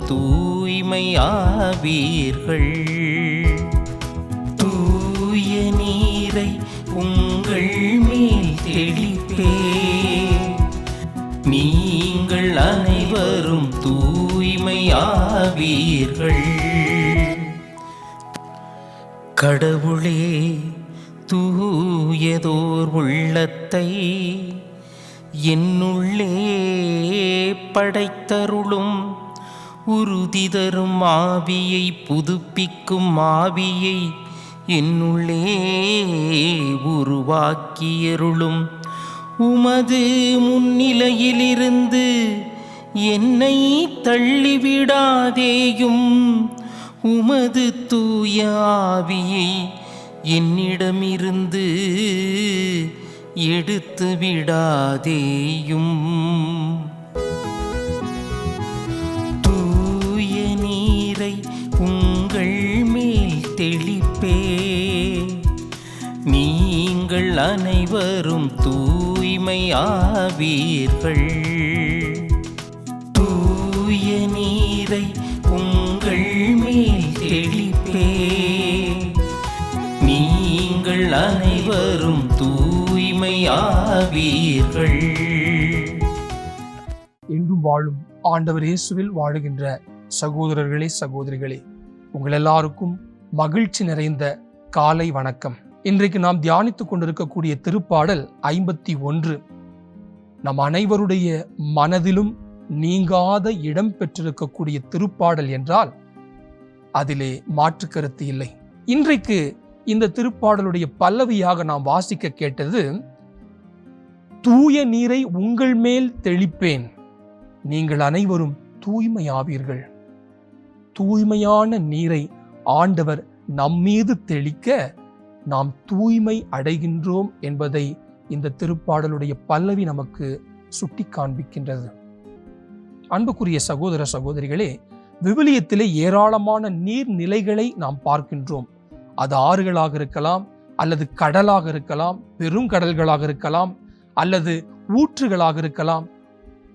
தூய்மையாவீர்கள். தூய நீரை உங்கள் மேல் தெளிப்பே, நீங்கள் அனைவரும் தூய்மையாவீர்கள். கடவுளே, தூயதோர் உள்ளத்தை என்னுள்ளே படைத்தருளும். உறுதி தரும் ஆவியை, புதுப்பிக்கும் ஆவியை என்னுள்ளே உருவாக்கியருளும். உமது முன்னிலையிலிருந்து என்னை தள்ளிவிடாதேயும். உமது தூய ஆவியை என்னிடமிருந்து எடுத்து விடாதேயும். தூய நீரை உங்கள் மேல் தெளிப்பே, நீங்கள் அனைவரும் தூய்மையாவீர்கள். தூய நீரை உங்கள் மேல் தெளிப்பே, நீங்கள் அனைவரும் தூய்மையாவீர்கள். என்றும் வாழும் ஆண்டவர் இயேசுவில் வாழுகின்ற சகோதரர்களே, சகோதரிகளே, உங்கள் எல்லாருக்கும் மகிழ்ச்சி நிறைந்த காலை வணக்கம். இன்றைக்கு நாம் தியானித்துக் கொண்டிருக்கக்கூடிய திருப்பாடல் 51 நம் அனைவருடைய மனதிலும் நீங்காத இடம் பெற்றிருக்கக்கூடிய திருப்பாடல் என்றால் அதிலே மாற்று கருத்து இல்லை. இன்றைக்கு இந்த திருப்பாடலுடைய பல்லவியாக நாம் வாசிக்க கேட்டது, தூய நீரை உங்கள் மேல் தெளிப்பேன், நீங்கள் அனைவரும் தூய்மையாவீர்கள். தூய்மையான நீரை ஆண்டவர் நம்மீது தெளிக்க நாம் தூய்மை அடைகின்றோம் என்பதை இந்த திருப்பாடலுடைய பல்லவி நமக்கு சுட்டி காண்பிக்கின்றது. அன்புக்குரிய சகோதர சகோதரிகளே, விவிலியத்திலே ஏராளமான நீர்நிலைகளை நாம் பார்க்கின்றோம். அது ஆறுகளாக இருக்கலாம், அல்லது கடலாக இருக்கலாம், பெருங்கடல்களாக இருக்கலாம், அல்லது ஊற்றுகளாக இருக்கலாம்,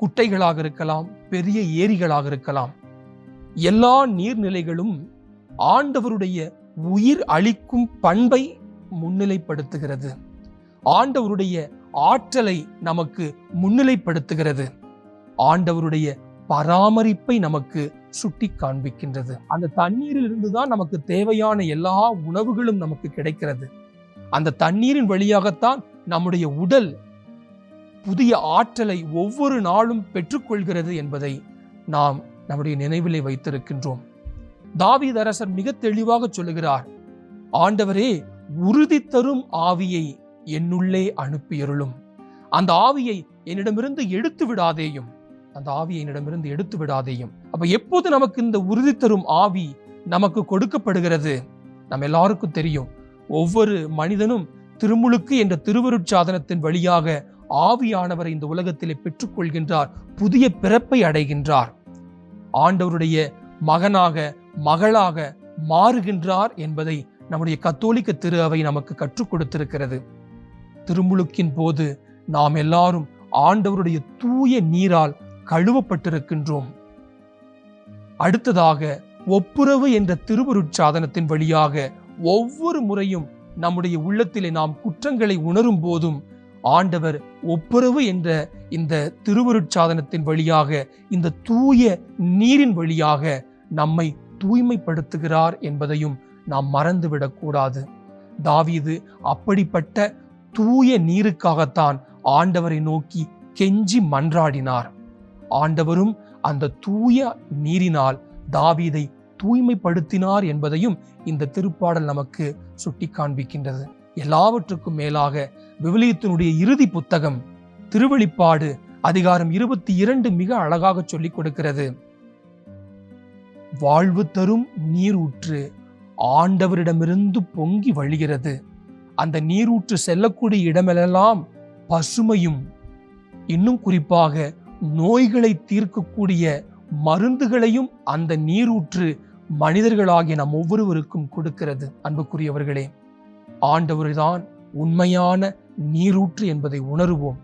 குட்டைகளாக இருக்கலாம், பெரிய ஏரிகளாக இருக்கலாம். எல்லா நீர்நிலைகளும் ஆண்டவருடைய உயிர் அளிக்கும் பண்பை முன்னிலைப்படுத்துகிறது. ஆண்டவருடைய ஆற்றலை நமக்கு முன்னிலைப்படுத்துகிறது. ஆண்டவருடைய பராமரிப்பை நமக்கு சுட்டி காண்பிக்கின்றது. அந்த தண்ணீரில் இருந்துதான் நமக்கு தேவையான எல்லா உணவுகளும் நமக்கு கிடைக்கிறது. அந்த தண்ணீரின் வழியாகத்தான் நம்முடைய உடல் புதிய ஆற்றலை ஒவ்வொரு நாளும் பெற்றுக்கொள்கிறது என்பதை நாம் நம்முடைய நினைவிலே வைத்திருக்கின்றோம். தாவீது அரசர் மிக தெளிவாக சொல்லுகிறார், ஆண்டவரே, உறுதி தரும் ஆவியை என்னுள்ளே அனுப்பியருளும். அந்த ஆவியை என்னிடமிருந்து எடுத்து விடாதேயும். அந்த ஆவியை என்னிடமிருந்து எடுத்து விடாதேயும். அப்ப எப்போது நமக்கு இந்த உறுதி தரும் ஆவி நமக்கு கொடுக்கப்படுகிறது? நம்ம எல்லாருக்கும் தெரியும், ஒவ்வொரு மனிதனும் திருமுழுக்கு என்ற திருவருட்சாதனத்தின் வழியாக ஆவியானவரை இந்த உலகத்திலே பெற்றுக்கொள்கின்றார். புதிய பிறப்பை அடைகின்றார். ஆண்டவருடைய மகனாக, மகளாக மாறுகின்றார் என்பதை நம்முடைய கத்தோலிக்க திரு அவை நமக்கு கற்றுக் கொடுத்திருக்கிறது. திருமுழுக்கின் போது நாம் எல்லாரும் ஆண்டவருடைய தூய நீரால் கழுவப்பட்டிருக்கின்றோம். அடுத்ததாக ஒப்புரவு என்ற திருவருட்சாதனத்தின் வழியாக ஒவ்வொரு முறையும் நம்முடைய உள்ளத்திலே நாம் குற்றங்களை உணரும் போதும் ஆண்டவர் ஒப்புரவு என்ற இந்த திருவருட்சாதனத்தின் வழியாக, இந்த தூய நீரின் வழியாக நம்மை தூய்மைப்படுத்துகிறார் என்பதையும் நாம் மறந்துவிடக்கூடாது. தாவீது அப்படிப்பட்ட தூய நீருக்காகத்தான் ஆண்டவரை நோக்கி கெஞ்சி மன்றாடினார். ஆண்டவரும் அந்த தூய நீரினால் தாவீதை தூய்மைப்படுத்தினார் என்பதையும் இந்த திருப்பாடல் நமக்கு சுட்டி காண்பிக்கின்றது. எல்லாவற்றுக்கும் மேலாக விவிலியத்தினுடைய இறுதி புத்தகம் திருவெளிப்பாடு அதிகாரம் 22 மிக அழகாக சொல்லிக் கொடுக்கிறது. வாழ்வு தரும் நீரூற்று ஆண்டவரிடமிருந்து பொங்கி வழிகிறது. அந்த நீரூற்று செல்லக்கூடிய இடமெல்லாம் பசுமையும், இன்னும் குறிப்பாக நோய்களை தீர்க்கக்கூடிய மருந்துகளையும் அந்த நீரூற்று மனிதர்களாகிய நம் ஒவ்வொருவருக்கும் கொடுக்கிறது. அன்புக்குரியவர்களே, ஆண்டவர்தான் உண்மையான நீரூற்று என்பதை உணருவோம்.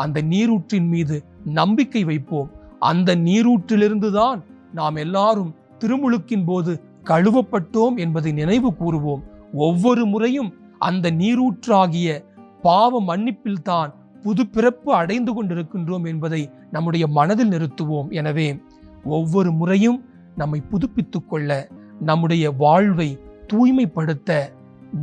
அந்த நீரூற்றின் மீது நம்பிக்கை வைப்போம். அந்த நீரூற்றிலிருந்துதான் நாம் எல்லாரும் திருமுழுக்கின் போது கழுவப்பட்டோம் என்பதை நினைவு கூறுவோம். ஒவ்வொரு முறையும் அந்த நீரூற்றாகிய பாவ மன்னிப்பில் தான் புது பிறப்பு அடைந்து கொண்டிருக்கின்றோம் என்பதை நம்முடைய மனதில் நிறுத்துவோம். எனவே ஒவ்வொரு முறையும் நம்மை புதுப்பித்துக் கொள்ள, நம்முடைய வாழ்வை தூய்மைப்படுத்த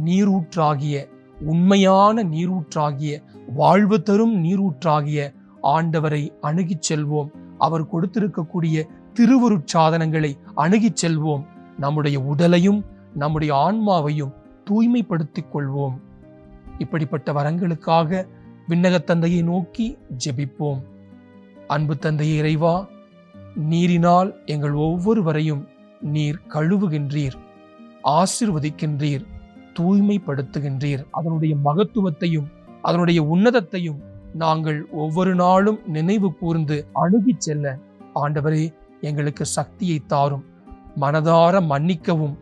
நீரூற்றாகிய, உண்மையான நீரூற்றாகிய, வாழ்வு தரும் நீரூற்றாகிய ஆண்டவரை அணுகிச் செல்வோம். அவர் கொடுத்திருக்கக்கூடிய திருவருட்சாதனங்களை அணுகிச் செல்வோம். நம்முடைய உடலையும் நம்முடைய ஆன்மாவையும் தூய்மைப்படுத்திக் கொள்வோம். இப்படிப்பட்ட வரங்களுக்காக விண்ணக தந்தையை நோக்கி ஜெபிப்போம். அன்பு தந்தையே இறைவா, நீரினால் எங்கள் ஒவ்வொருவரையும் நீர் கழுவுகின்றீர், ஆசீர்வதிக்கின்றீர், தூய்மைப்படுத்துகின்றீர். அதனுடைய மகத்துவத்தையும் அதனுடைய உன்னதத்தையும் நாங்கள் ஒவ்வொரு நாளும் நினைவு கூர்ந்து அணுகிச் செல்ல ஆண்டவரே எங்களுக்கு சக்தியை தாரும். மனதார மன்னிக்கவும்,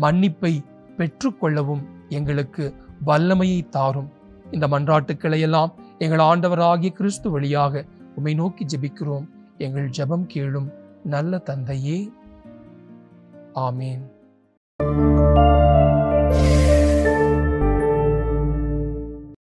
மன்னிப்பை பெற்றுக்கொள்ளவும் எங்களுக்கு வல்லமையை தாரும். இந்த மன்றாட்டுக்களை எல்லாம் எங்கள் ஆண்டவராகிய கிறிஸ்து வழியாக உம்மை நோக்கி ஜெபிக்கிறோம். எங்கள் ஜெபம் கேளும் நல்ல தந்தையே. ஆமேன்.